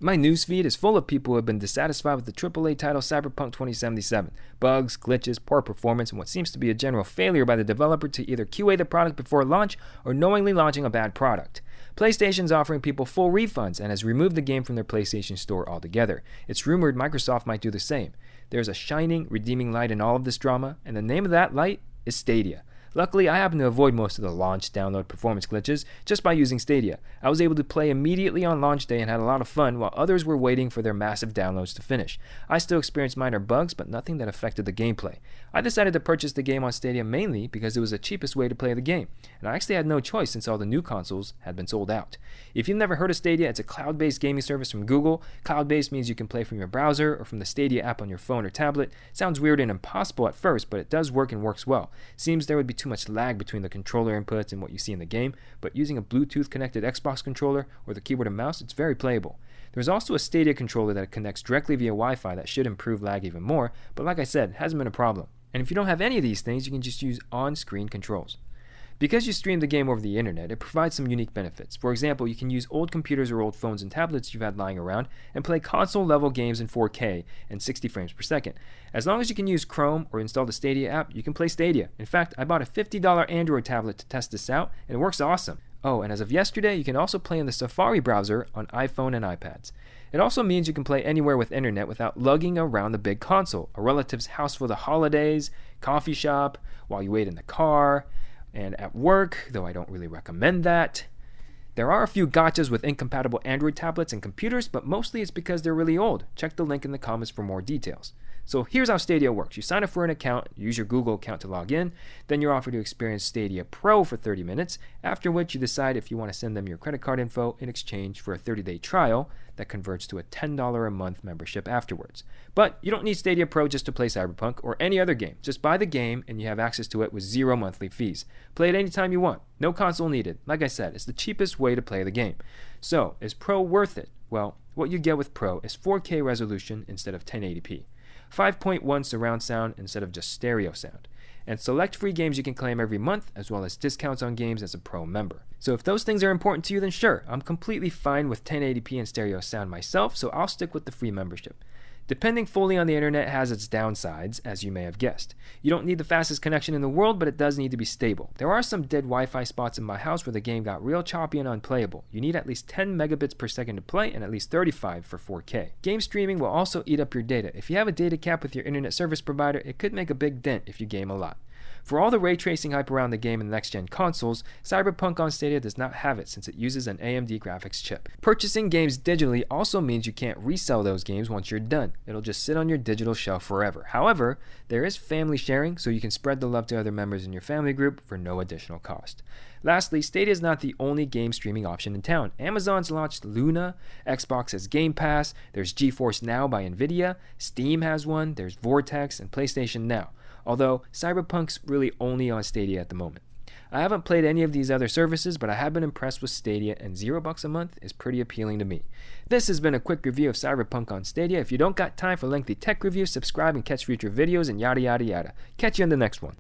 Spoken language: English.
My newsfeed is full of people who have been dissatisfied with the AAA title Cyberpunk 2077. Bugs, glitches, poor performance, and what seems to be a general failure by the developer to either QA the product before launch or knowingly launching a bad product. PlayStation's offering people full refunds and has removed the game from their PlayStation Store altogether. It's rumored Microsoft might do the same. There's a shining, redeeming light in all of this drama, and the name of that light is Stadia. Luckily, I happen to avoid most of the launch download performance glitches just by using Stadia. I was able to play immediately on launch day and had a lot of fun while others were waiting for their massive downloads to finish. I still experienced minor bugs, but nothing that affected the gameplay. I decided to purchase the game on Stadia mainly because it was the cheapest way to play the game, and I actually had no choice since all the new consoles had been sold out. If you've never heard of Stadia, it's a cloud-based gaming service from Google. Cloud-based means you can play from your browser or from the Stadia app on your phone or tablet. Sounds weird and impossible at first, but it does work and works well. Seems there would be too much lag between the controller inputs and what you see in the game, but using a Bluetooth connected Xbox controller or the keyboard and mouse, it's very playable. There's also a Stadia controller that connects directly via Wi-Fi that should improve lag even more, but like I said, it hasn't been a problem. And if you don't have any of these things, you can just use on-screen controls. Because you stream the game over the internet, it provides some unique benefits. For example, you can use old computers or old phones and tablets you've had lying around and play console-level games in 4K and 60 frames per second. As long as you can use Chrome or install the Stadia app, you can play Stadia. In fact, I bought a $50 Android tablet to test this out, and it works awesome. Oh, and as of yesterday, you can also play in the Safari browser on iPhone and iPads. It also means you can play anywhere with internet without lugging around the big console, a relative's house for the holidays, coffee shop, while you wait in the car, and at work, though I don't really recommend that. There are a few gotchas with incompatible Android tablets and computers, but mostly it's because they're really old. Check the link in the comments for more details. So here's how Stadia works. You sign up for an account, use your Google account to log in, then you're offered to experience Stadia Pro for 30 minutes, after which you decide if you want to send them your credit card info in exchange for a 30-day trial that converts to a $10 a month membership afterwards. But you don't need Stadia Pro just to play Cyberpunk or any other game. Just buy the game and you have access to it with 0 monthly fees. Play it anytime you want. No console needed. Like I said, it's the cheapest way to play the game. So, is Pro worth it? Well, what you get with Pro is 4K resolution instead of 1080p. 5.1 surround sound instead of just stereo sound, and select free games you can claim every month, as well as discounts on games as a Pro member. So if those things are important to you, then sure, I'm completely fine with 1080p and stereo sound myself, so I'll stick with the free membership. Depending fully on the internet has its downsides, as you may have guessed. You don't need the fastest connection in the world, but it does need to be stable. There are some dead Wi-Fi spots in my house where the game got real choppy and unplayable. You need at least 10 megabits per second to play and at least 35 for 4K. Game streaming will also eat up your data. If you have a data cap with your internet service provider, it could make a big dent if you game a lot. For all the ray tracing hype around the game in the next-gen consoles, Cyberpunk on Stadia does not have it since it uses an AMD graphics chip. Purchasing games digitally also means you can't resell those games once you're done. It'll just sit on your digital shelf forever. However, there is family sharing, so you can spread the love to other members in your family group for no additional cost. Lastly, Stadia is not the only game streaming option in town. Amazon's launched Luna, Xbox has Game Pass, there's GeForce Now by Nvidia, Steam has one, there's Vortex, and PlayStation Now. Although Cyberpunk's really only on Stadia at the moment. I haven't played any of these other services, but I have been impressed with Stadia, and $0 a month is pretty appealing to me. This has been a quick review of Cyberpunk on Stadia. If you don't got time for lengthy tech reviews, subscribe and catch future videos and yada yada yada. Catch you in the next one.